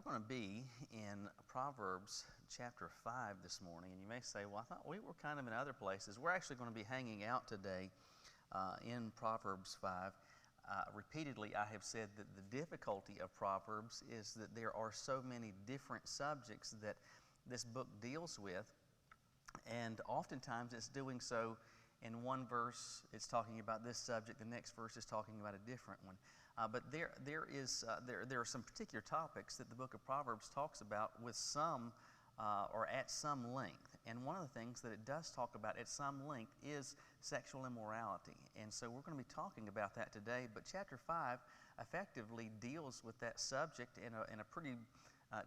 we're going to be in Proverbs chapter 5 this morning, and you may say, well, I thought we were kind of in other places. We're actually going to be hanging out today in Proverbs 5. Repeatedly, I have said that the difficulty of Proverbs is that there are so many different subjects that this book deals with, and oftentimes it's doing so in one verse. It's talking about this subject, the next verse is talking about a different one. But there are some particular topics that the book of Proverbs talks about with some or at some length. And one of the things that it does talk about at some length is sexual immorality. And so we're going to be talking about that today. But chapter 5 effectively deals with that subject in a pretty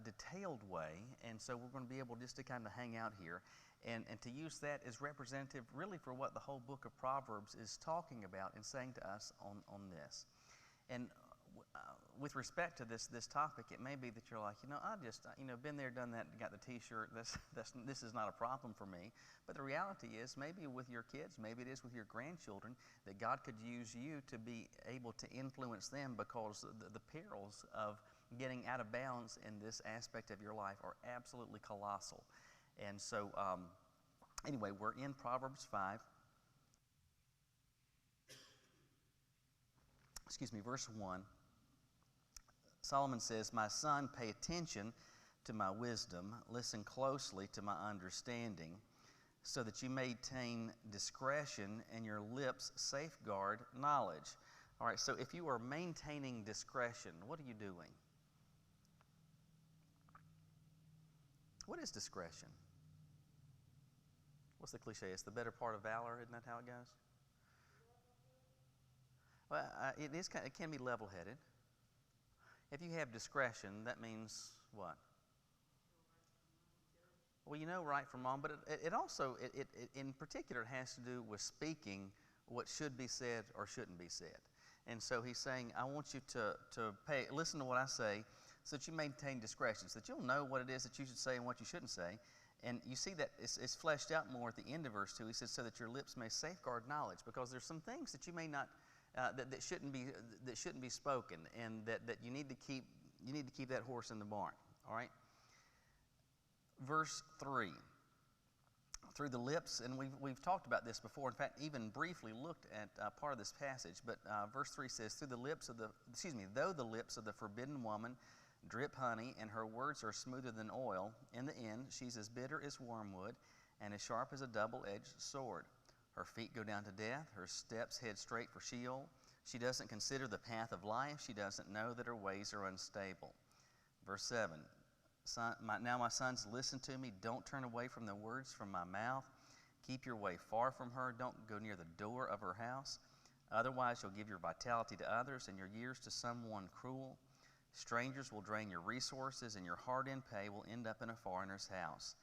detailed way. And so we're going to be able just to kind of hang out here and to use that as representative really for what the whole book of Proverbs is talking about and saying to us on this. And with respect to this topic, it may be that you're like, I just, been there, done that, got the T-shirt. This is not a problem for me. But the reality is, maybe with your kids, maybe it is with your grandchildren, that God could use you to be able to influence them, because the perils of getting out of bounds in this aspect of your life are absolutely colossal. And so, anyway, we're in Proverbs 5. Verse 1. Solomon says, "My son, pay attention to my wisdom, listen closely to my understanding, so that you maintain discretion and your lips safeguard knowledge." All right, so if you are maintaining discretion, what are you doing? What is discretion? What's the cliche? It's the better part of valor, isn't that how it goes? Well, it can be level-headed. If you have discretion, that means what? Well, you know right from wrong, but it also, in particular, has to do with speaking what should be said or shouldn't be said. And so he's saying, I want you to listen to what I say, so that you maintain discretion, so that you'll know what it is that you should say and what you shouldn't say. And you see that it's fleshed out more at the end of verse 2. He says, so that your lips may safeguard knowledge, because there's some things that you may not that shouldn't be spoken, and that you need to keep that horse in the barn. All right. Verse 3. Through the lips, and we've talked about this before. In fact, even briefly looked at part of this passage. But verse 3 says, though the lips of the forbidden woman drip honey, and her words are smoother than oil, in the end she's as bitter as wormwood, and as sharp as a double-edged sword. Her feet go down to death, her steps head straight for Sheol. She doesn't consider the path of life, she doesn't know that her ways are unstable. Verse 7, now my sons, listen to me, don't turn away from the words from my mouth. Keep your way far from her, don't go near the door of her house. Otherwise you'll give your vitality to others and your years to someone cruel. Strangers will drain your resources, and your hard-earned pay will end up in a foreigner's house.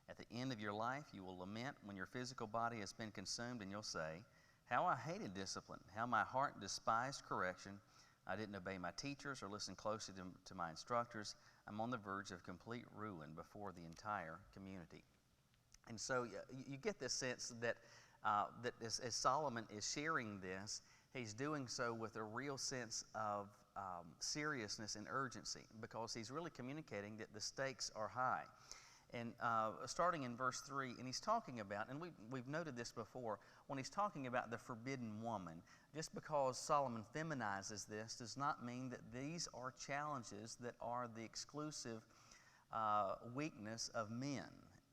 At the end of your life, you will lament when your physical body has been consumed, and you'll say, how I hated discipline, how my heart despised correction. I didn't obey my teachers or listen closely to my instructors. I'm on the verge of complete ruin before the entire community. And so you get this sense that as Solomon is sharing this, he's doing so with a real sense of seriousness and urgency, because he's really communicating that the stakes are high. And starting in verse 3, and he's talking about, and we've noted this before, when he's talking about the forbidden woman, just because Solomon feminizes this does not mean that these are challenges that are the exclusive weakness of men,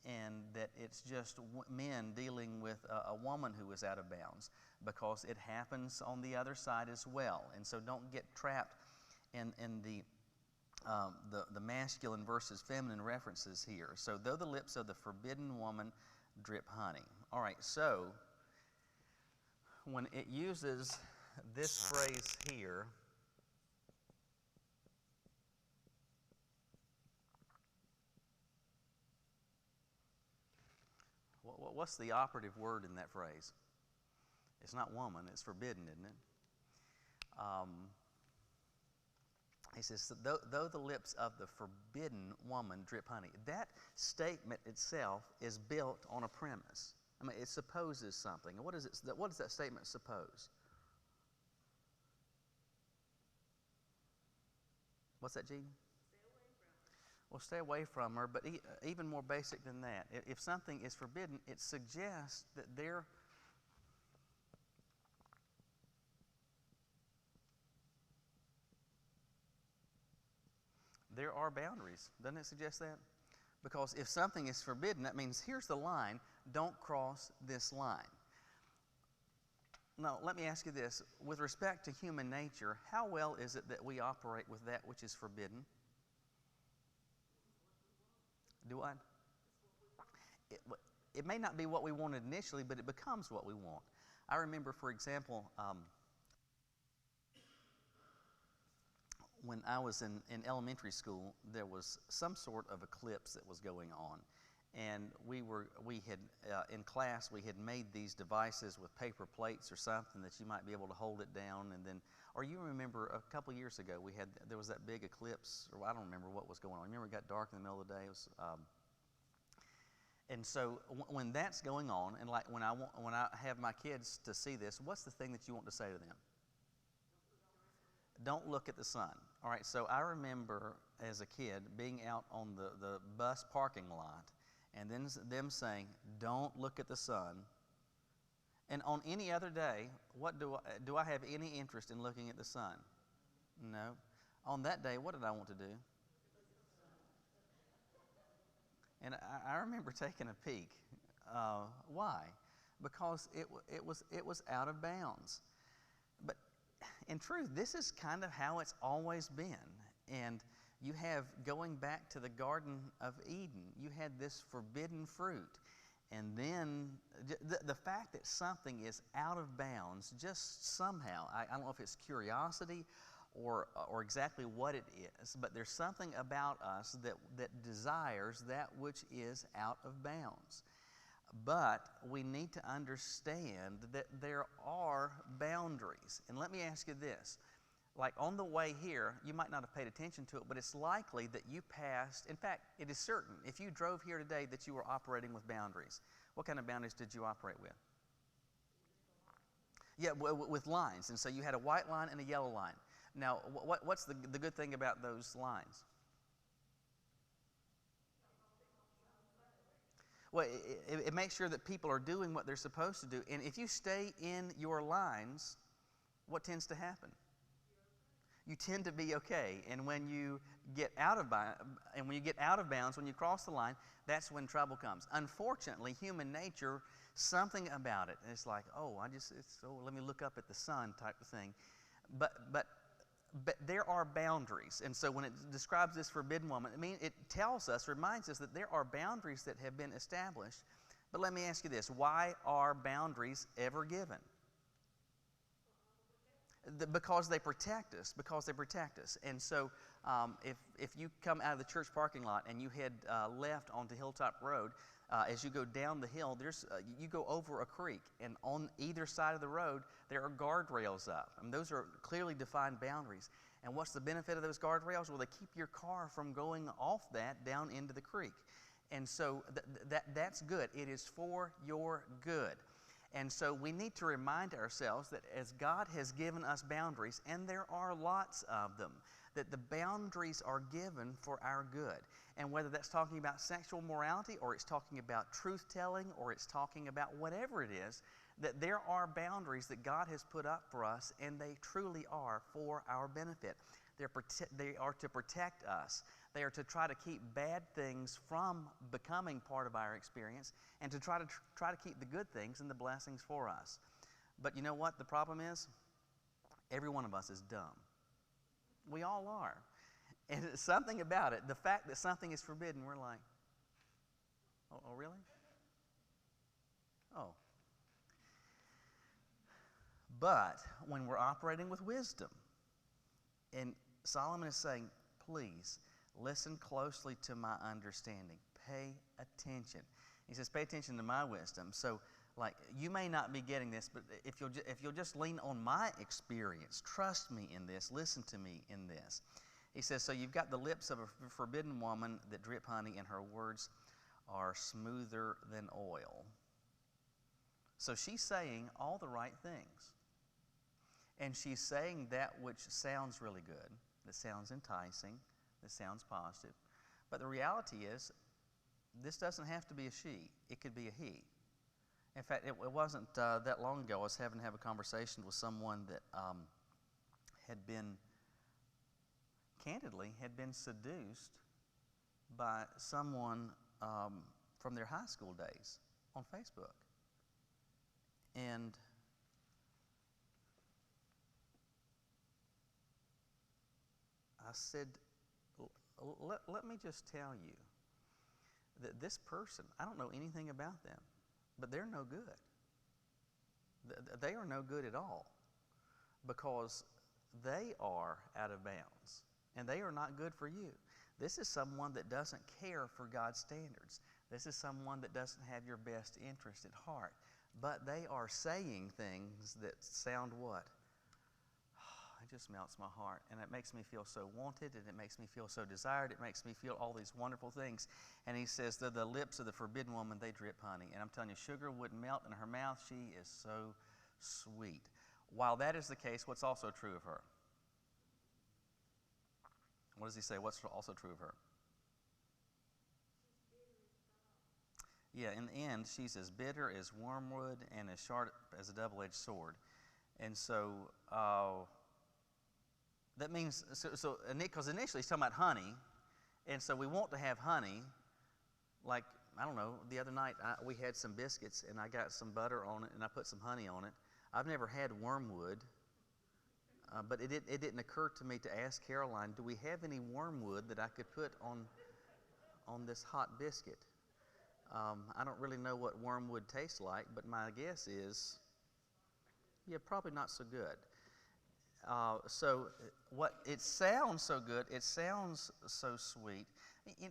and that it's just men dealing with a woman who is out of bounds, because it happens on the other side as well. And so don't get trapped in the masculine versus feminine references here. So though the lips of the forbidden woman drip honey. All right, so when it uses this phrase here, what's the operative word in that phrase? It's not woman, it's forbidden, isn't it? He says, though the lips of the forbidden woman drip honey. That statement itself is built on a premise. I mean, it supposes something. What does that statement suppose? What's that, Gene? Well, stay away from her, but even more basic than that, if something is forbidden, it suggests that there are boundaries. Doesn't it suggest that? Because if something is forbidden, that means here's the line, don't cross this line. Now, let me ask you this. With respect to human nature, how well is it that we operate with that which is forbidden? Do I? It may not be what we wanted initially, but it becomes what we want. I remember, for example, when I was in elementary school, there was some sort of eclipse that was going on. And in class, we had made these devices with paper plates or something that you might be able to hold it down. And then, or you remember a couple years ago, there was that big eclipse, or I don't remember what was going on. Remember it got dark in the middle of the day? It was, and so when that's going on, and like when I have my kids to see this, what's the thing that you want to say to them? Don't look at the sun. All right, so I remember as a kid being out on the bus parking lot and then them saying, don't look at the sun. And on any other day, what do I have any interest in looking at the sun? No. On that day, what did I want to do? And I remember taking a peek. Why? Because it was out of bounds. But in truth, this is kind of how it's always been. And you have, going back to the Garden of Eden, you had this forbidden fruit. And then the fact that something is out of bounds, just somehow, I don't know if it's curiosity or exactly what it is, but there's something about us that desires that which is out of bounds. But we need to understand that there are boundaries. And let me ask you this. Like on the way here, you might not have paid attention to it, but it's likely that you passed, in fact, it is certain, if you drove here today, that you were operating with boundaries. What kind of boundaries did you operate with? Yeah, with lines. And so you had a white line and a yellow line. Now, what's the good thing about those lines? Well, it makes sure that people are doing what they're supposed to do. And if you stay in your lines, what tends to happen? You tend to be okay. And when you get out of bounds, when you cross the line, that's when trouble comes. Unfortunately, human nature, something about it, it's like, let me look up at the sun type of thing. But there are boundaries. And so when it describes this forbidden woman, it reminds us that there are boundaries that have been established. But let me ask you this, why are boundaries ever given? Because they protect us. And so if you come out of the church parking lot and you head left onto Hilltop Road, as you go down the hill, you go over a creek, and on either side of the road, there are guardrails up. Those are clearly defined boundaries. And what's the benefit of those guardrails? Well, they keep your car from going off that down into the creek. And so that's good. It is for your good. And so we need to remind ourselves that as God has given us boundaries, and there are lots of them, that the boundaries are given for our good. And whether that's talking about sexual morality, or it's talking about truth-telling, or it's talking about whatever it is, that there are boundaries that God has put up for us, and they truly are for our benefit. They are to protect us. They are to try to keep bad things from becoming part of our experience, and to try to keep the good things and the blessings for us. But you know what the problem is? Every one of us is dumb. We all are. And it's something about it, the fact that something is forbidden, we're like, oh really? Oh. But when we're operating with wisdom, and Solomon is saying, please, listen closely to my understanding. Pay attention. He says, pay attention to my wisdom. So, like, you may not be getting this, but if you'll just lean on my experience, trust me in this, listen to me in this. He says, so you've got the lips of a forbidden woman that drip honey, and her words are smoother than oil. So she's saying all the right things. And she's saying that which sounds really good, that sounds enticing, that sounds positive. But the reality is, this doesn't have to be a she. It could be a he. In fact, it wasn't that long ago I was having to have a conversation with someone that had been, candidly, had been seduced by someone from their high school days on Facebook. And I said, let me just tell you that this person, I don't know anything about them, but they're no good. They are no good at all, because they are out of bounds, and they are not good for you. This is someone that doesn't care for God's standards. This is someone that doesn't have your best interest at heart. But they are saying things that sound what? It just melts my heart, and it makes me feel so wanted, and it makes me feel so desired. It makes me feel all these wonderful things. And he says, the lips of the forbidden woman, they drip honey. And I'm telling you, sugar wouldn't melt in her mouth. She is so sweet. While that is the case, what's also true of her? What does he say? What's also true of her? Yeah, in the end, she's as bitter as wormwood and as sharp as a double-edged sword. And so that means, because initially he's talking about honey, and so we want to have honey. Like, I don't know, the other night we had some biscuits, and I got some butter on it, and I put some honey on it. I've never had wormwood, but it didn't occur to me to ask Caroline, do we have any wormwood that I could put on this hot biscuit? I don't really know what wormwood tastes like, but my guess is, yeah, probably not so good. So what it sounds so good, it sounds so sweet.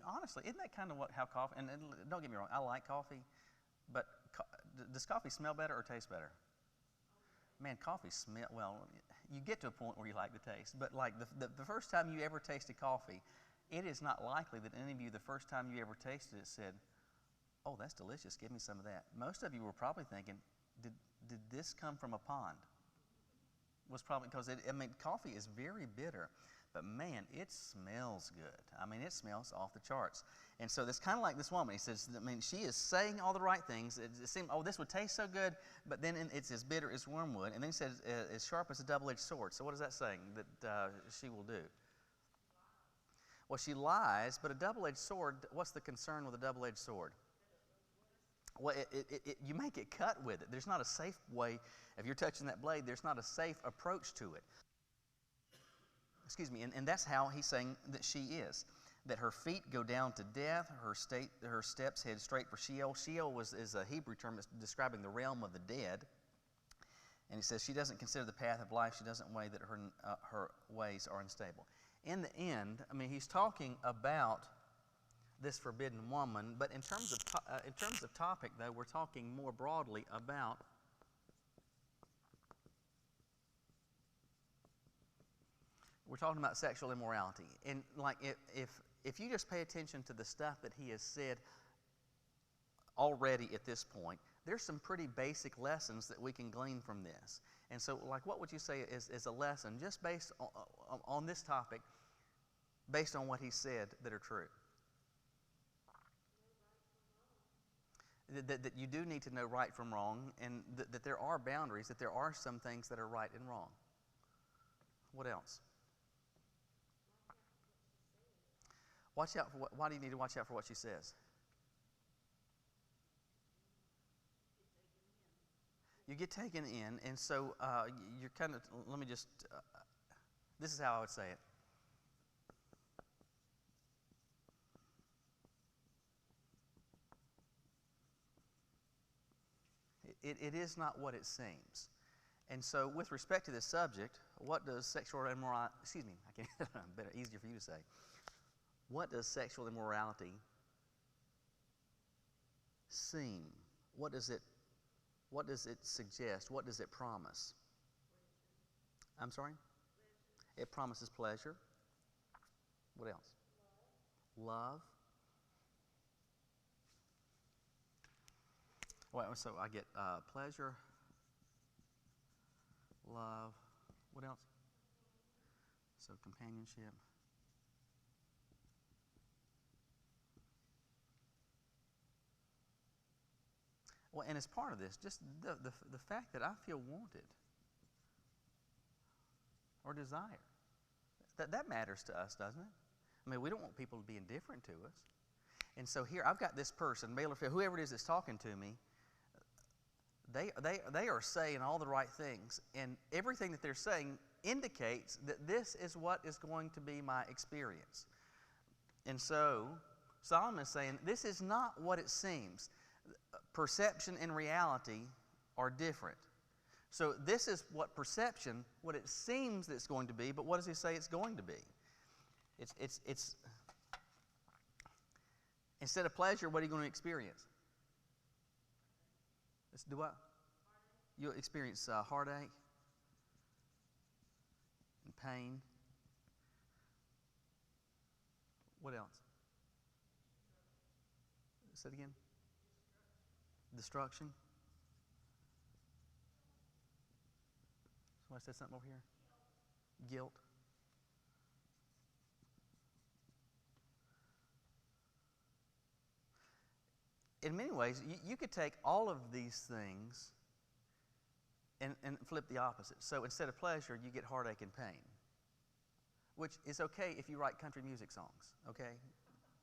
Honestly, isn't that kind of how coffee? And don't get me wrong, I like coffee, but does coffee smell better or taste better? Man, coffee smell well. You get to a point where you like the taste, but like the first time you ever tasted coffee, it is not likely that any of you, the first time you ever tasted it, said, "Oh, that's delicious. Give me some of that." Most of you were probably thinking, "Did this come from a pond?" Was probably because coffee is very bitter, but man, it smells good. I mean, it smells off the charts. And so it's kind of like this woman. He says, she is saying all the right things. It seemed, oh, this would taste so good, but then it's as bitter as wormwood. And then he says, as sharp as a double-edged sword. So what is that saying that she will do? Well, she lies, but a double-edged sword, what's the concern with a double-edged sword? Well, you make it cut with it. There's not a safe way. If you're touching that blade, there's not a safe approach to it. Excuse me, and that's how he's saying that she is. That her feet go down to death, her steps head straight for Sheol. Sheol is a Hebrew term describing the realm of the dead. And he says she doesn't consider the path of life. She doesn't weigh that her ways are unstable. In the end, he's talking about this forbidden woman, but in terms of topic, though, we're talking more broadly about sexual immorality. And like if you just pay attention to the stuff that he has said already at this point, there's some pretty basic lessons that we can glean from this. And so, like, what would you say is a lesson just based on this topic, based on what he said, that are true? That you do need to know right from wrong, and that there are boundaries, that there are some things that are right and wrong. What else? Watch out for why do you need to watch out for what she says? You get taken in, and so you're kind of, let me just, this is how I would say it. It is not what it seems. And so with respect to this subject, what does sexual immorality, I can't, better, easier for you to say. What does sexual immorality seem? What does it suggest? What does it promise? I'm sorry? It promises pleasure. What else? Love. Well, so I get pleasure, love. What else? So companionship. Well, and as part of this, just the fact that I feel wanted or desired, that matters to us, doesn't it? I mean, we don't want people to be indifferent to us. And so here, I've got this person, male or female, whoever it is that's talking to me, they are saying all the right things, and everything that they're saying indicates that this is what is going to be my experience. And so Solomon is saying, this is not what it seems. Perception and reality are different. So this is what perception, what it seems that it's going to be, but what does he say it's going to be? It's instead of pleasure, what are you going to experience? Let's do what? You'll experience heartache and pain. What else? Say it again. Destruction. Somebody said something over here? Guilt. In many ways, you could take all of these things and flip the opposite. So instead of pleasure, you get heartache and pain, which is okay if you write country music songs, okay?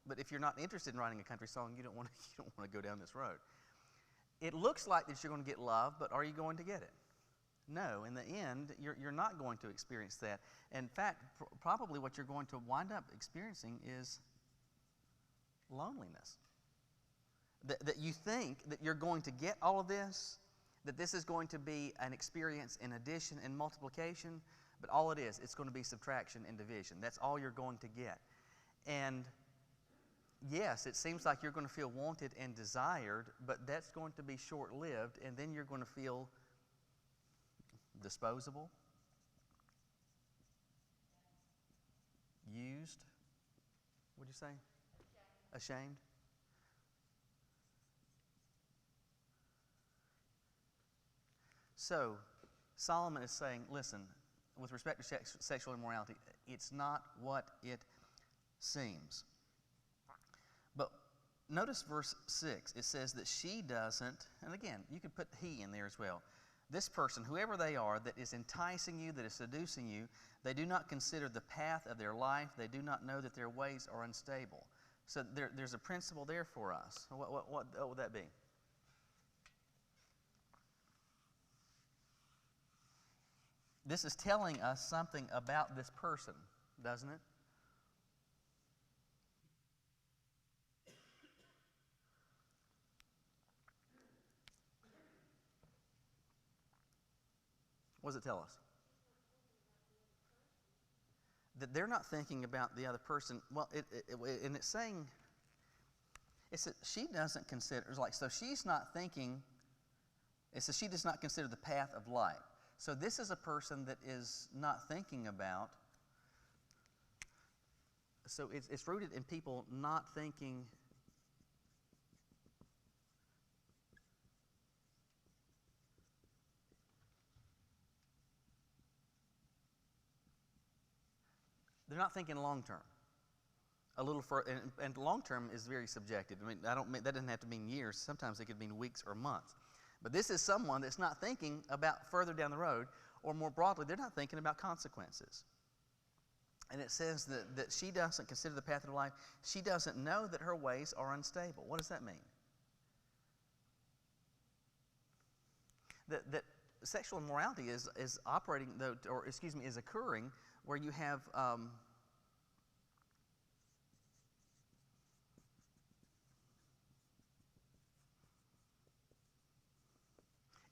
But if you're not interested in writing a country song, you don't want to go down this road. It looks like that you're going to get love, but are you going to get it? No. In the end, you're not going to experience that. In fact, probably what you're going to wind up experiencing is loneliness. That you think that you're going to get all of this, that this is going to be an experience in addition and multiplication, but all it is, it's going to be subtraction and division. That's all you're going to get. And yes, it seems like you're going to feel wanted and desired, but that's going to be short-lived, and then you're going to feel disposable, used, what'd you say? Ashamed. So, Solomon is saying, listen, with respect to sexual immorality, it's not what it seems. But notice verse 6. It says that she doesn't, and again, you could put he in there as well. This person, whoever they are, that is enticing you, that is seducing you, they do not consider the path of their life. They do not know that their ways are unstable. So there's a principle there for us. What would that be? This is telling us something about this person, doesn't it? What does it tell us? That they're not thinking about the other person. Well, and it's saying, it's that she doesn't consider, it's like, so she's not thinking, it says she does not consider the path of life. So this is a person that is not thinking about, so it's rooted in people not thinking they're not thinking long term. A little further, and long term is very subjective. I mean, that doesn't have to mean years. Sometimes it could mean weeks or months. But this is someone that's not thinking about further down the road, or more broadly, they're not thinking about consequences. And it says that she doesn't consider the path of life. She doesn't know that her ways are unstable. What does that mean? That sexual immorality is operating, is occurring where you have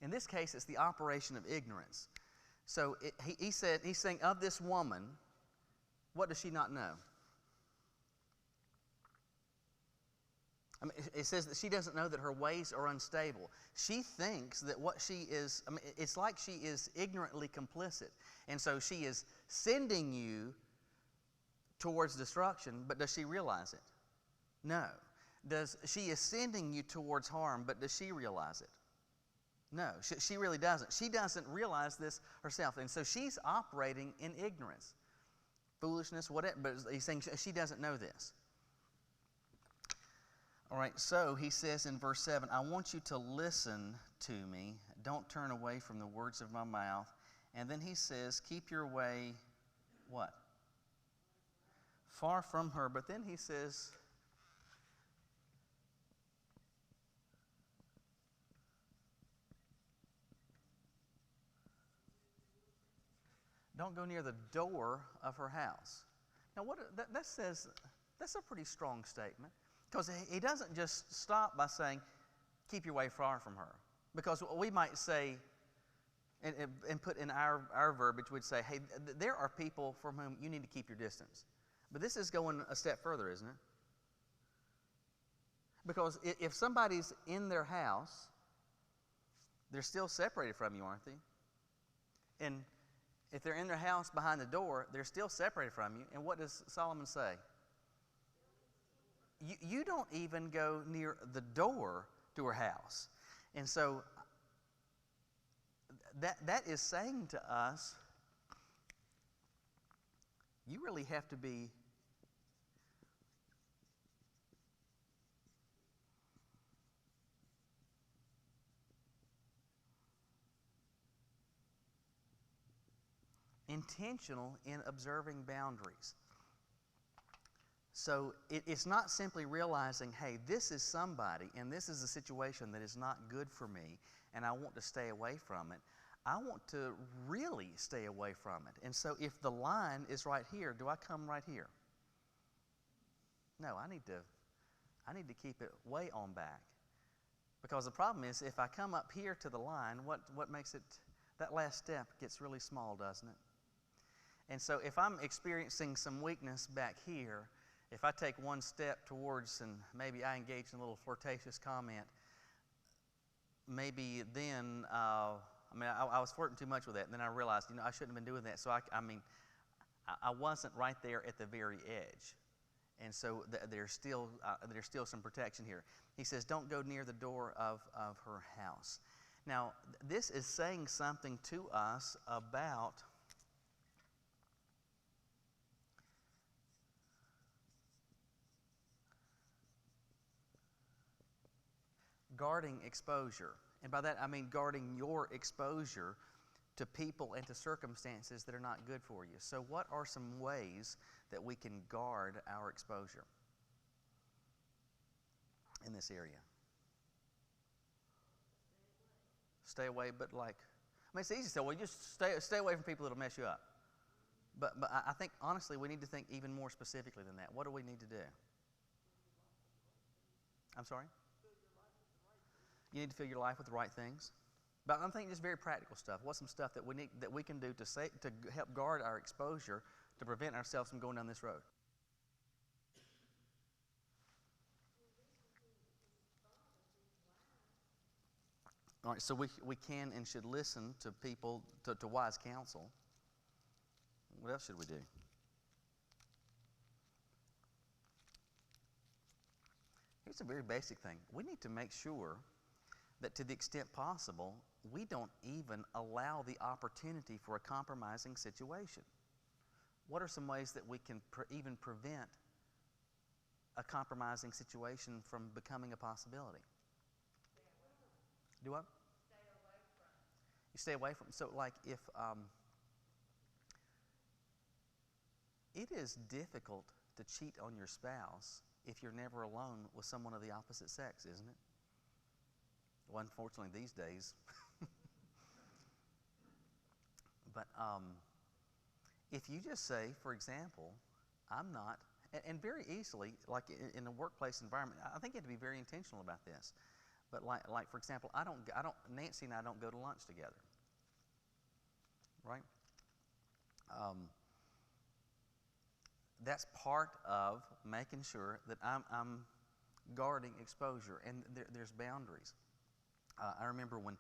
in this case, it's the operation of ignorance. So he's saying of this woman, what does she not know? I mean, it says that she doesn't know that her ways are unstable. She thinks that what she is, I mean, it's like she is ignorantly complicit. And so she is sending you towards destruction, but does she realize it? No. She is sending you towards harm, but does she realize it? No, she really doesn't. She doesn't realize this herself. And so she's operating in ignorance, foolishness, whatever. But he's saying she doesn't know this. All right, so he says in verse 7, I want you to listen to me. Don't turn away from the words of my mouth. And then he says, keep your way, what? Far from her. But then he says, don't go near the door of her house. Now, that says, that's a pretty strong statement. Because he doesn't just stop by saying, keep your way far from her. Because we might say, and put in our verbiage, we'd say, hey, there are people from whom you need to keep your distance. But this is going a step further, isn't it? Because if somebody's in their house, they're still separated from you, aren't they? And if they're in their house behind the door, they're still separated from you. And what does Solomon say? You don't even go near the door to her house. And so that is saying to us, you really have to be intentional in observing boundaries. So it's not simply realizing, hey, this is somebody and this is a situation that is not good for me and I want to stay away from it. I want to really stay away from it. And so if the line is right here, do I come right here? No, I need to keep it way on back. Because the problem is if I come up here to the line, what makes it, that last step gets really small, doesn't it? And so if I'm experiencing some weakness back here, if I take one step towards and maybe I engage in a little flirtatious comment, maybe then, I was flirting too much with that, and then I realized, I shouldn't have been doing that. So, I wasn't right there at the very edge. And so there's still some protection here. He says, don't go near the door of her house. Now, this is saying something to us about guarding exposure. And by that I mean guarding your exposure to people and to circumstances that are not good for you. So what are some ways that we can guard our exposure in this area? Stay away, but it's easy to say, well, you just stay away from people that'll mess you up. But I think, honestly, we need to think even more specifically than that. What do we need to do? I'm sorry? You need to fill your life with the right things. But I'm thinking just very practical stuff. What's some stuff that we can do to help guard our exposure to prevent ourselves from going down this road? All right, so we can and should listen to people, to wise counsel. What else should we do? Here's a very basic thing. We need to make sure that to the extent possible, we don't even allow the opportunity for a compromising situation. What are some ways that we can even prevent a compromising situation from becoming a possibility? Do what? You stay away from. So, if it is difficult to cheat on your spouse if you're never alone with someone of the opposite sex, isn't it? Well, unfortunately, these days. But if you just say, for example, I'm not, and very easily, like in a workplace environment, I think you have to be very intentional about this. But like for example, Nancy and I don't go to lunch together, right? That's part of making sure that I'm guarding exposure, and there's boundaries. I remember when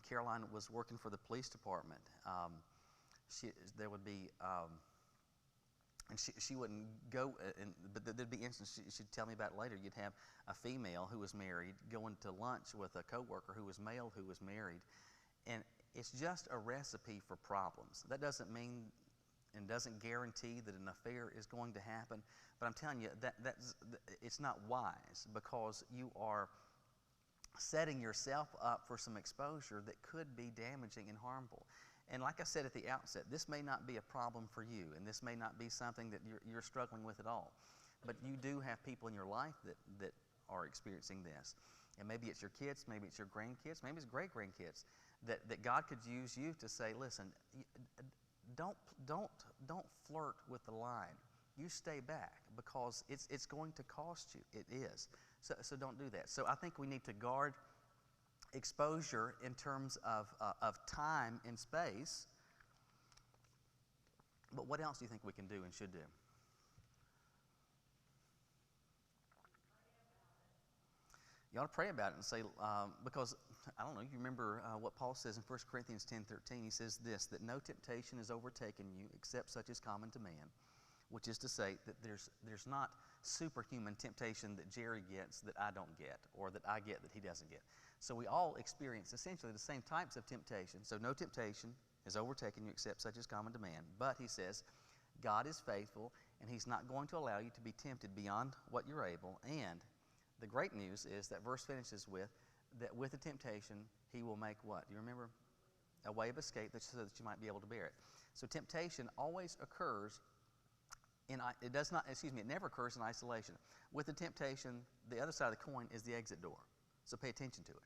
Caroline was working for the police department, there would be, and she wouldn't go, but there'd be instances she'd tell me about later. You'd have a female who was married going to lunch with a coworker who was male who was married, and it's just a recipe for problems. That doesn't mean and doesn't guarantee that an affair is going to happen. But I'm telling you, it's not wise, because you are setting yourself up for some exposure that could be damaging and harmful. And like I said at the outset, this may not be a problem for you, and this may not be something that you're struggling with at all. But you do have people in your life that are experiencing this. And maybe it's your kids, maybe it's your grandkids, maybe it's great-grandkids, that God could use you to say, listen, don't flirt with the line. You stay back, because it's going to cost you. It is. So don't do that. So I think we need to guard exposure in terms of time and space. But what else do you think we can do and should do? You ought to pray about it and say, because, I don't know, you remember what Paul says in 1 Corinthians 10:13. He says this, that no temptation has overtaken you except such as common to man, which is to say that there's not superhuman temptation that Jerry gets that I don't get, or that I get that he doesn't get. So we all experience essentially the same types of temptation. So no temptation has overtaken you except such as common to man. But he says, God is faithful, and he's not going to allow you to be tempted beyond what you're able. And the great news is that verse finishes with, that with the temptation, he will make what? Do you remember? A way of escape so that you might be able to bear it. So temptation always occurs it never occurs in isolation. With the temptation, the other side of the coin is the exit door. So pay attention to it.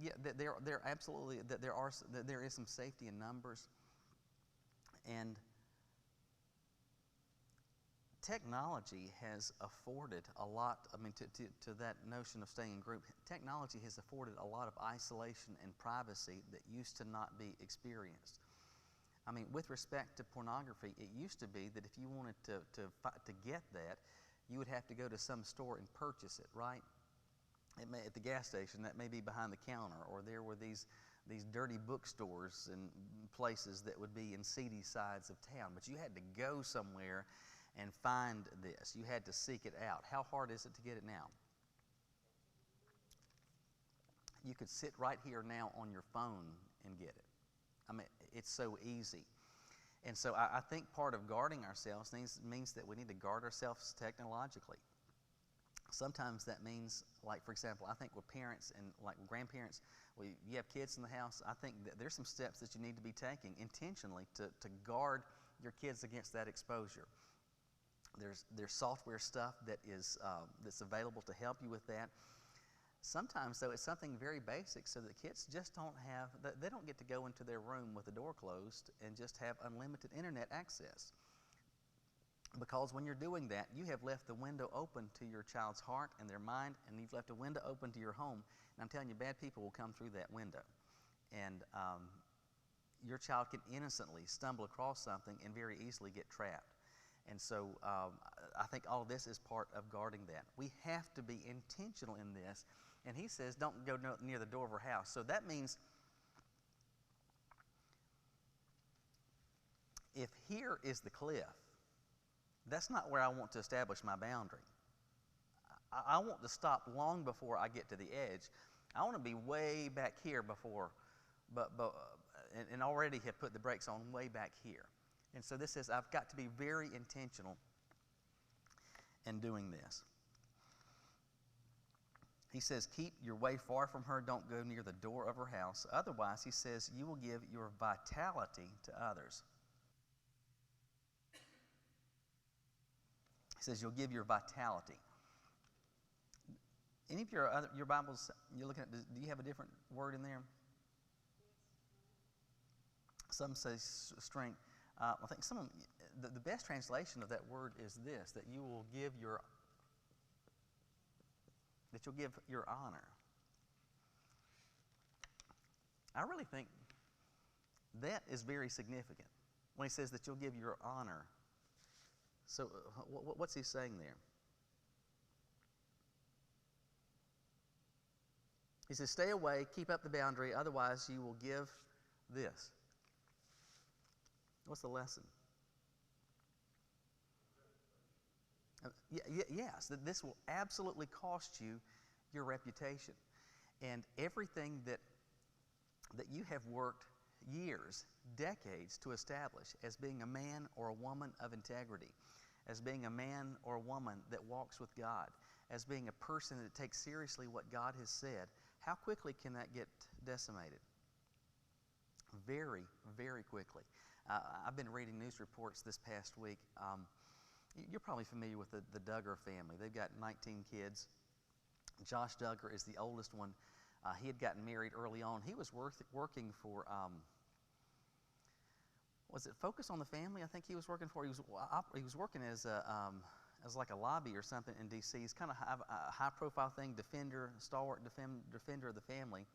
Yeah, there absolutely, there is some safety in numbers. And technology has afforded a lot, to that notion of staying in group, technology has afforded a lot of isolation and privacy that used to not be experienced. With respect to pornography, it used to be that if you wanted to get that, you would have to go to some store and purchase it, right? At the gas station, that may be behind the counter, or there were these dirty bookstores and places that would be in seedy sides of town. But you had to go somewhere and find this. You had to seek it out. How hard is it to get it now? You could sit right here now on your phone and get it. It's so easy. And so I think part of guarding ourselves means that we need to guard ourselves technologically. Sometimes that means, like, for example, I think with parents and like grandparents, you have kids in the house, I think that there's some steps that you need to be taking intentionally to guard your kids against that exposure. There's software stuff that's available to help you with that. Sometimes, though, it's something very basic, so that kids just they don't get to go into their room with the door closed and just have unlimited internet access. Because when you're doing that, you have left the window open to your child's heart and their mind, and you've left a window open to your home. And I'm telling you, bad people will come through that window. And your child can innocently stumble across something and very easily get trapped. And so I think all of this is part of guarding that. We have to be intentional in this. And he says, don't go near the door of her house. So that means if here is the cliff, that's not where I want to establish my boundary. I want to stop long before I get to the edge. I want to be way back here and already have put the brakes on way back here. And so this says I've got to be very intentional in doing this. He says, keep your way far from her. Don't go near the door of her house. Otherwise, he says, you will give your vitality to others. He says, you'll give your vitality. Any of your Bibles you're looking at, do you have a different word in there? Some say strength. I think some of them, the best translation of that word is this, that you'll give your honor. I really think that is very significant when he says that you'll give your honor. So what's he saying there? He says, stay away, keep up the boundary, otherwise you will give this. What's the lesson? Yes, that this will absolutely cost you your reputation. And everything that that you have worked years, decades to establish as being a man or a woman of integrity, as being a man or a woman that walks with God, as being a person that takes seriously what God has said, how quickly can that get decimated? Very, very quickly. I've been reading news reports this past week. You're probably familiar with the Duggar family. They've got 19 kids. Josh Duggar is the oldest one. He had gotten married early on. He was working for, was it Focus on the Family? I think he was working for. He was working as like a lobby or something in D.C. He's kind of a high-profile thing, stalwart defender of the family.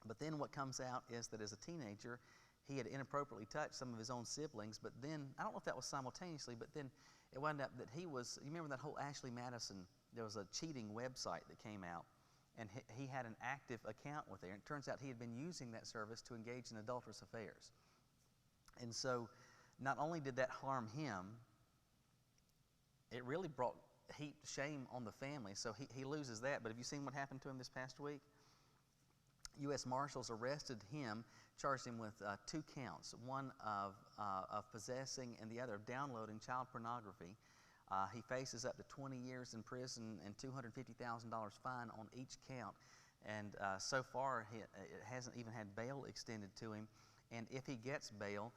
But then what comes out is that as a teenager, he had inappropriately touched some of his own siblings. But then, I don't know if that was simultaneously, but then it wound up that you remember that whole Ashley Madison, there was a cheating website that came out, and he had an active account with there. And it turns out he had been using that service to engage in adulterous affairs. And so not only did that harm him, it really brought shame on the family. So he loses that. But have you seen what happened to him this past week? U.S. Marshals arrested him, charged him with 2 counts, one of possessing and the other of downloading child pornography. He faces up to 20 years in prison and $250,000 fine on each count. And so far, it hasn't even had bail extended to him. And if he gets bail,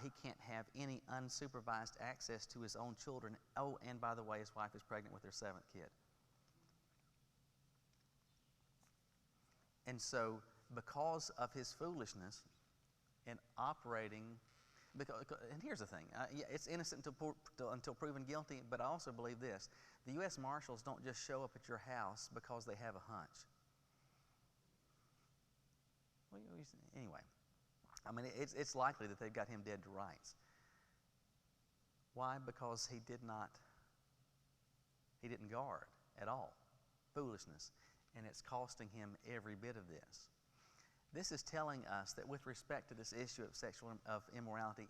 he can't have any unsupervised access to his own children. Oh, and by the way, his wife is pregnant with their 7th kid. And so, because of his foolishness in operating, and here's the thing, it's innocent until proven guilty, but I also believe this. The U.S. Marshals don't just show up at your house because they have a hunch. Anyway, I mean, it's likely that they've got him dead to rights. Why? Because he didn't guard at all. Foolishness. And it's costing him every bit of this. This is telling us that with respect to this issue of immorality,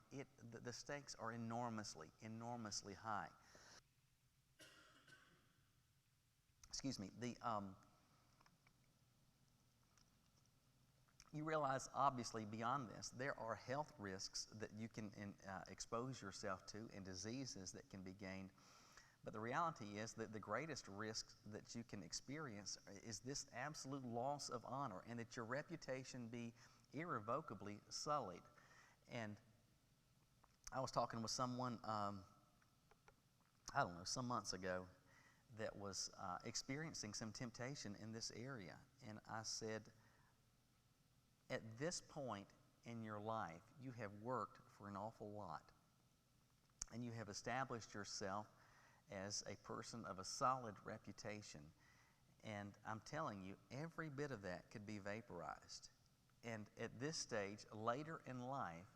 the stakes are enormously, enormously high. Excuse me. You realize, obviously, beyond this, there are health risks that you can expose yourself to and diseases that can be gained. But the reality is that the greatest risk that you can experience is this absolute loss of honor, and that your reputation be irrevocably sullied. And I was talking with someone, I don't know, some months ago, that was experiencing some temptation in this area. And I said, at this point in your life, you have worked for an awful lot. And you have established yourself as a person of a solid reputation. And I'm telling you, every bit of that could be vaporized. And at this stage, later in life,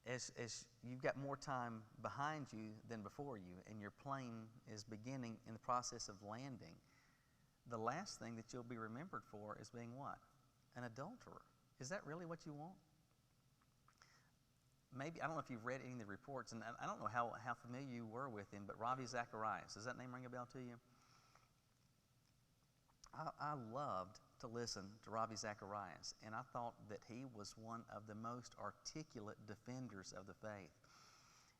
as you've got more time behind you than before you, and your plane is beginning in the process of landing, the last thing that you'll be remembered for is being what? An adulterer. Is that really what you want? Maybe, I don't know if you've read any of the reports, and I don't know how familiar you were with him, but Ravi Zacharias, does that name ring a bell to you? I loved to listen to Ravi Zacharias, and I thought that he was one of the most articulate defenders of the faith.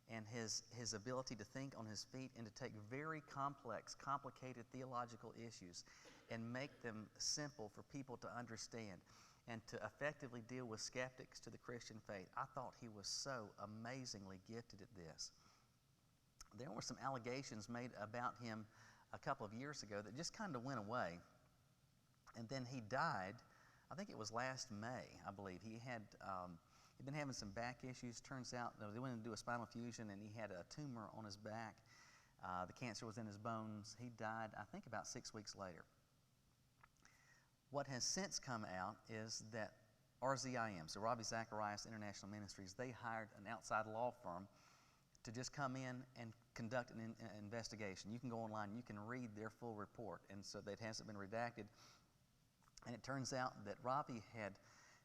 And his ability to think on his feet and to take very complex, complicated theological issues and make them simple for people to understand, and to effectively deal with skeptics to the Christian faith. I thought he was so amazingly gifted at this. There were some allegations made about him a couple of years ago that just kind of went away. And then he died, I think it was last May, I believe. He'd been having some back issues. Turns out they went to do a spinal fusion, and he had a tumor on his back. The cancer was in his bones. He died, I think, about 6 weeks later. What has since come out is that RZIM, so Ravi Zacharias International Ministries, they hired an outside law firm to just come in and conduct an investigation. You can go online, you can read their full report, and so that hasn't been redacted. And it turns out that Ravi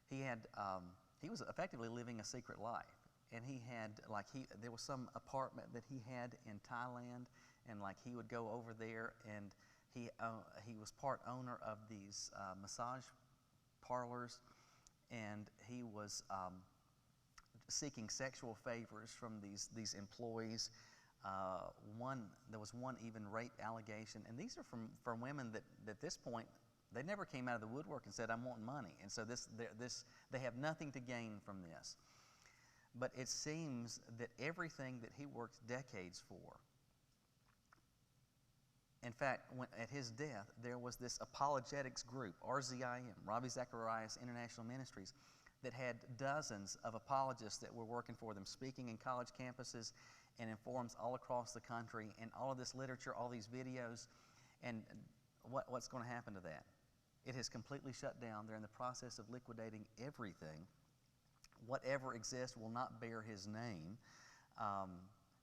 he was effectively living a secret life, and there was some apartment that he had in Thailand, and he would go over there, and He was part owner of these massage parlors, and he was seeking sexual favors from these employees. There was one even rape allegation, and these are from women that at this point they never came out of the woodwork and said, "I'm wanting money," and so they have nothing to gain from this. But it seems that everything that he worked decades for. In fact, at his death, there was this apologetics group, RZIM, Ravi Zacharias International Ministries, that had dozens of apologists that were working for them, speaking in college campuses and in forums all across the country, and all of this literature, all these videos. And what's going to happen to that? It has completely shut down. They're in the process of liquidating everything. Whatever exists will not bear his name.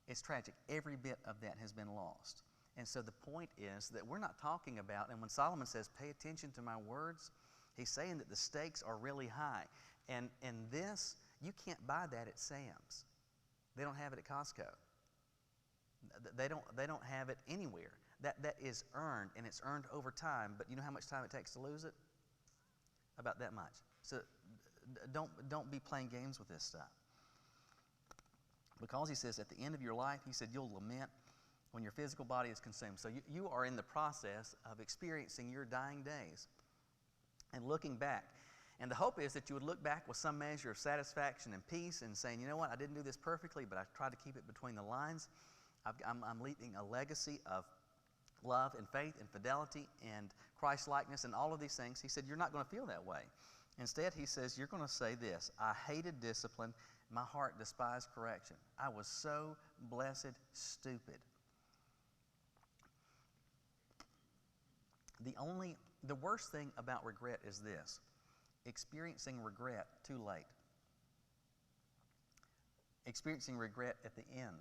It's tragic. Every bit of that has been lost. And so the point is that we're not talking about, and when Solomon says, pay attention to my words, he's saying that the stakes are really high. And this, you can't buy that at Sam's. They don't have it at Costco. They don't have it anywhere. That is earned, and it's earned over time. But you know how much time it takes to lose it? About that much. So don't be playing games with this stuff. Because he says at the end of your life, he said, you'll lament when your physical body is consumed. So you are in the process of experiencing your dying days and looking back. And the hope is that you would look back with some measure of satisfaction and peace and saying, you know what, I didn't do this perfectly, but I tried to keep it between the lines. I'm leaving a legacy of love and faith and fidelity and Christ-likeness and all of these things. He said, you're not going to feel that way. Instead, he says, you're going to say this: I hated discipline. My heart despised correction. I was so blessed stupid. The worst thing about regret is this: experiencing regret too late. Experiencing regret at the end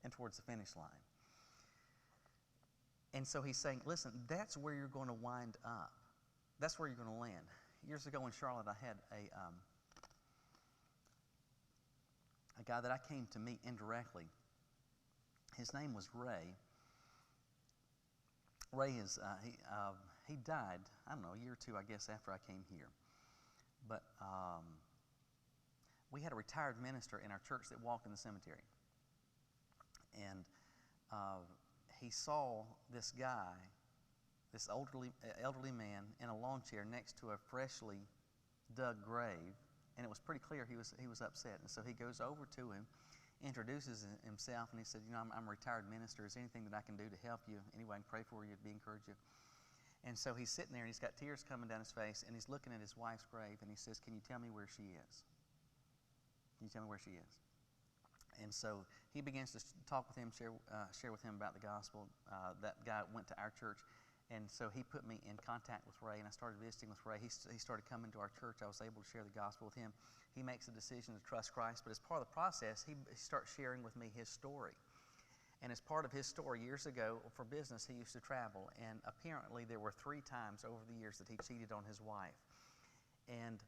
and towards the finish line. And so he's saying, listen, that's where you're going to wind up. That's where you're going to land. Years ago in Charlotte, I had a guy that I came to meet indirectly. His name was Ray. Ray he died, I don't know, a year or two, I guess, after I came here. But we had a retired minister in our church that walked in the cemetery. And he saw this guy, this elderly man, in a lawn chair next to a freshly dug grave, and it was pretty clear he was upset. And so he goes over to him, introduces himself, and he said, you know, I'm a retired minister. Is there anything that I can do to help you? Anyway, I can pray for you, encourage you. And so he's sitting there, and he's got tears coming down his face, and he's looking at his wife's grave, and he says, can you tell me where she is? Can you tell me where she is? And so he begins to talk with him, share with him about the gospel. That guy went to our church, and so he put me in contact with Ray, and I started visiting with Ray. He started coming to our church. I was able to share the gospel with him. He makes a decision to trust Christ, but as part of the process, he starts sharing with me his story. And as part of his story, years ago, for business, he used to travel, and apparently there were 3 times over the years that he cheated on his wife. And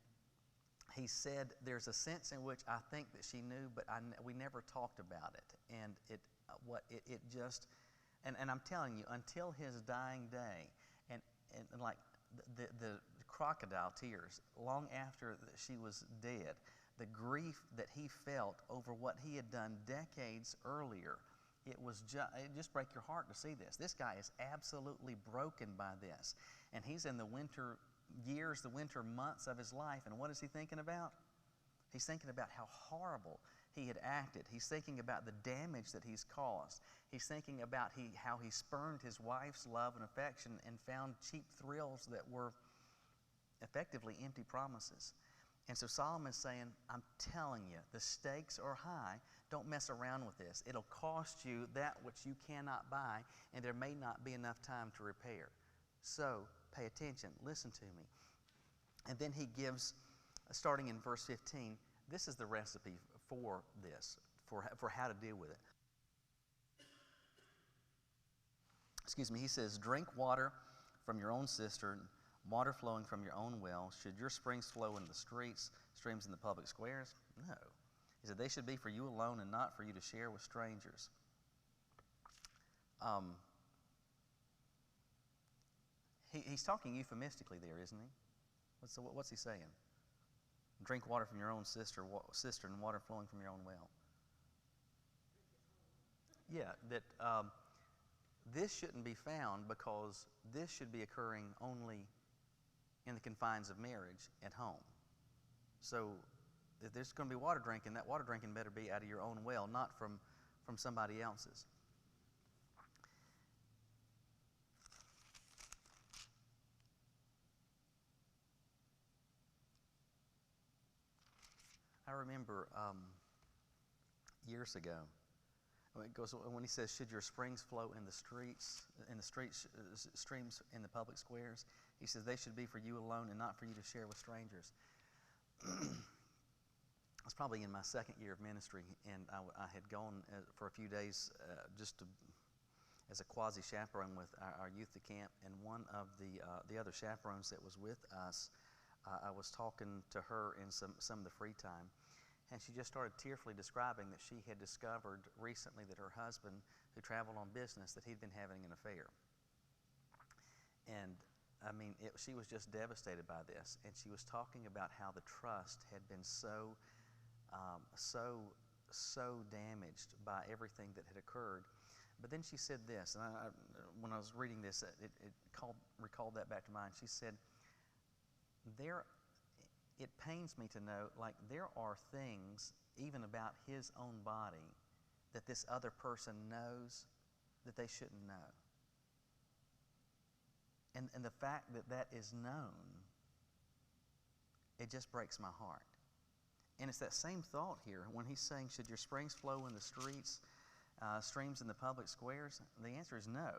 he said there's a sense in which I think that she knew, but we never talked about it. And and I'm telling you, until his dying day, and like the crocodile tears, long after she was dead, the grief that he felt over what he had done decades earlier, it just break your heart to see this. This guy is absolutely broken by this. And he's in the winter years, the winter months of his life, and what is he thinking about? He's thinking about how horrible he had acted. He's thinking about the damage that he's caused. He's thinking about how he spurned his wife's love and affection and found cheap thrills that were effectively empty promises. And so Solomon's saying, I'm telling you, the stakes are high. Don't mess around with this. It'll cost you that which you cannot buy, and there may not be enough time to repair. So pay attention, listen to me. And then he gives, starting in verse 15, this is the recipe for this, for how to deal with it. Excuse me, he says, drink water from your own cistern, water flowing from your own well. Should your springs flow in the streets, streams in the public squares? No. He said, they should be for you alone and not for you to share with strangers. he's talking euphemistically there, isn't he? What's he saying? Drink water from your own cistern, water flowing from your own well. Yeah, that this shouldn't be found because this should be occurring only in the confines of marriage at home. So if there's going to be water drinking, that water drinking better be out of your own well, not from somebody else's. I remember years ago, when he says, "Should your springs flow in the streets, streams in the public squares?" He says they should be for you alone and not for you to share with strangers. I was probably in my second year of ministry, and I had gone for a few days as a quasi-chaperone with our youth to camp, and one of the other chaperones that was with us, I was talking to her in some of the free time, and she just started tearfully describing that she had discovered recently that her husband, who traveled on business, that he'd been having an affair. And I mean, she was just devastated by this, and she was talking about how the trust had been so damaged by everything that had occurred. But then she said this, and when I was reading this, it recalled that back to mind. She said, it pains me to know, like, there are things, even about his own body, that this other person knows that they shouldn't know. And the fact that that is known, it just breaks my heart. And it's that same thought here when he's saying, should your springs flow in the streets, streams in the public squares? The answer is no.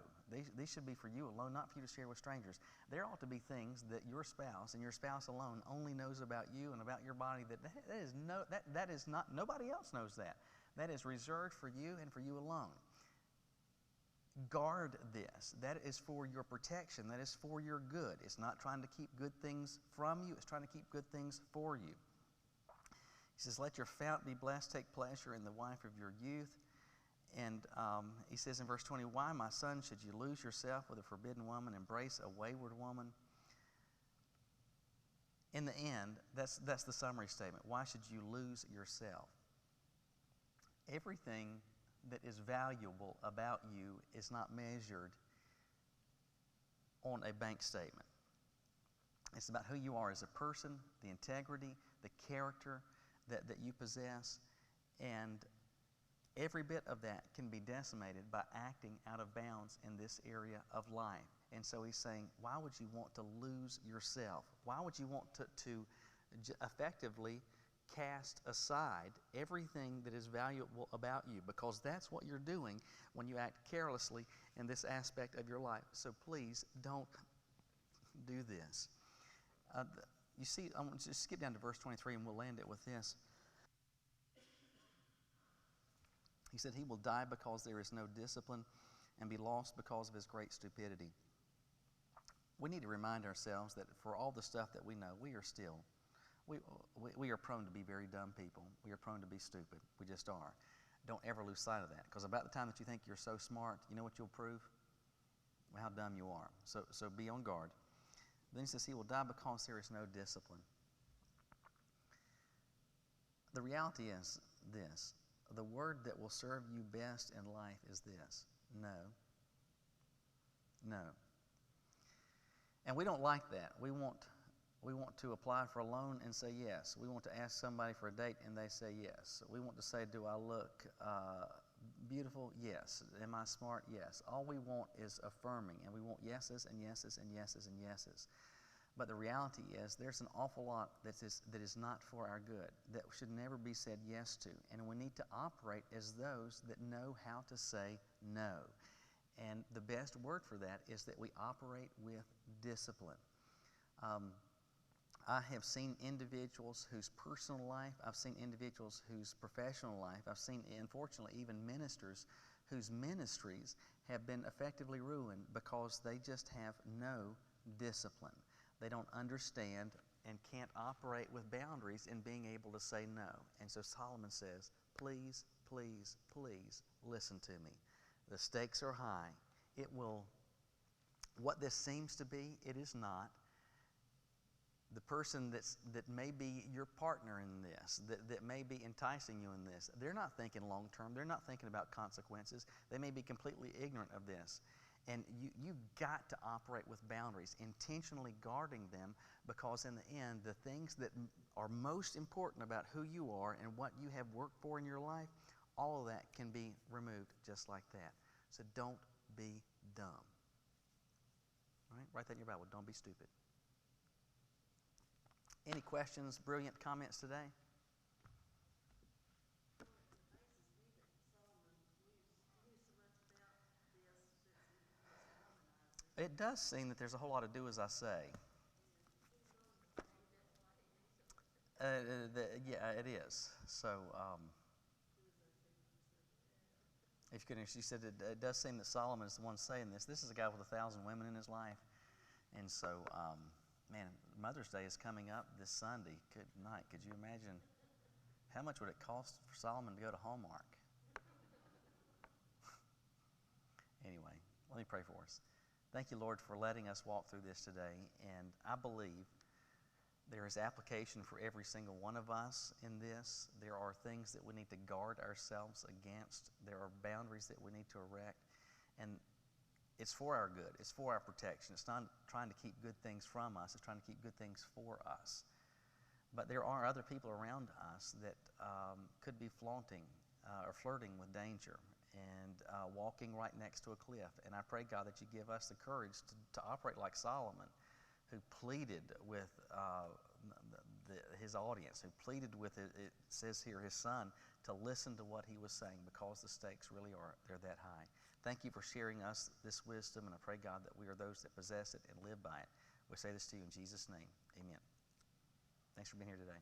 These should be for you alone, not for you to share with strangers. There ought to be things that your spouse and your spouse alone only knows about you and about your body that is not, nobody else knows that. That is reserved for you and for you alone. Guard this. That is for your protection. That is for your good. It's not trying to keep good things from you. It's trying to keep good things for you. He says, let your fount be blessed. Take pleasure in the wife of your youth. And he says in verse 20, why, my son, should you lose yourself with a forbidden woman, embrace a wayward woman? In the end, that's the summary statement. Why should you lose yourself? Everything that is valuable about you is not measured on a bank statement. It's about who you are as a person, the integrity, the character that you possess, and every bit of that can be decimated by acting out of bounds in this area of life. And so he's saying, why would you want to lose yourself? Why would you want to effectively cast aside everything that is valuable about you? Because that's what you're doing when you act carelessly in this aspect of your life. So please don't do this. You see, I want to just skip down to verse 23 and we'll land it with this. He said, he will die because there is no discipline and be lost because of his great stupidity. We need to remind ourselves that for all the stuff that we know, we are prone to be very dumb people. We are prone to be stupid. We just are. Don't ever lose sight of that, because about the time that you think you're so smart, you know what you'll prove? How dumb you are. So be on guard. Then he says he will die because there is no discipline. The reality is this. The word that will serve you best in life is this: no. No. And we don't like that. We want to apply for a loan and say yes. We want to ask somebody for a date and they say yes. We want to say, do I look beautiful? Yes. Am I smart? Yes. All we want is affirming, and we want yeses and yeses and yeses and yeses. But the reality is there's an awful lot that is not for our good, that should never be said yes to. And we need to operate as those that know how to say no. And the best word for that is that we operate with discipline. I have seen individuals whose personal life, I've seen individuals whose professional life, I've seen, unfortunately, even ministers whose ministries have been effectively ruined because they just have no discipline. They don't understand and can't operate with boundaries in being able to say no. And so Solomon says, please, please, please listen to me. The stakes are high. It will what this seems to be, it is not. The person that may be your partner in this, that may be enticing you in this, they're not thinking long term. They're not thinking about consequences. They may be completely ignorant of this. And you've got to operate with boundaries, intentionally guarding them, because in the end, the things that are most important about who you are and what you have worked for in your life, all of that can be removed just like that. So don't be dumb. All right? Write that in your Bible. Don't be stupid. Any questions, brilliant comments today? It does seem that there's a whole lot to do as I say. Yeah, it is. So, if you could, she said it does seem that Solomon is the one saying this. This is a guy with 1,000 women in his life. And so, man, Mother's Day is coming up this Sunday. Good night. Could you imagine how much would it cost for Solomon to go to Hallmark? Anyway, let me pray for us. Thank you, Lord, for letting us walk through this today. And I believe there is application for every single one of us in this. There are things that we need to guard ourselves against. There are boundaries that we need to erect. And it's for our good. It's for our protection. It's not trying to keep good things from us. It's trying to keep good things for us. But there are other people around us that could be flaunting or flirting with danger and walking right next to a cliff. And I pray, God, that you give us the courage to operate like Solomon, who pleaded with his audience, who pleaded with, it says here, his son, to listen to what he was saying, because the stakes really are, they're that high. Thank you for sharing us this wisdom, and I pray, God, that we are those that possess it and live by it. We say this to you in Jesus' name. Amen. Thanks for being here today.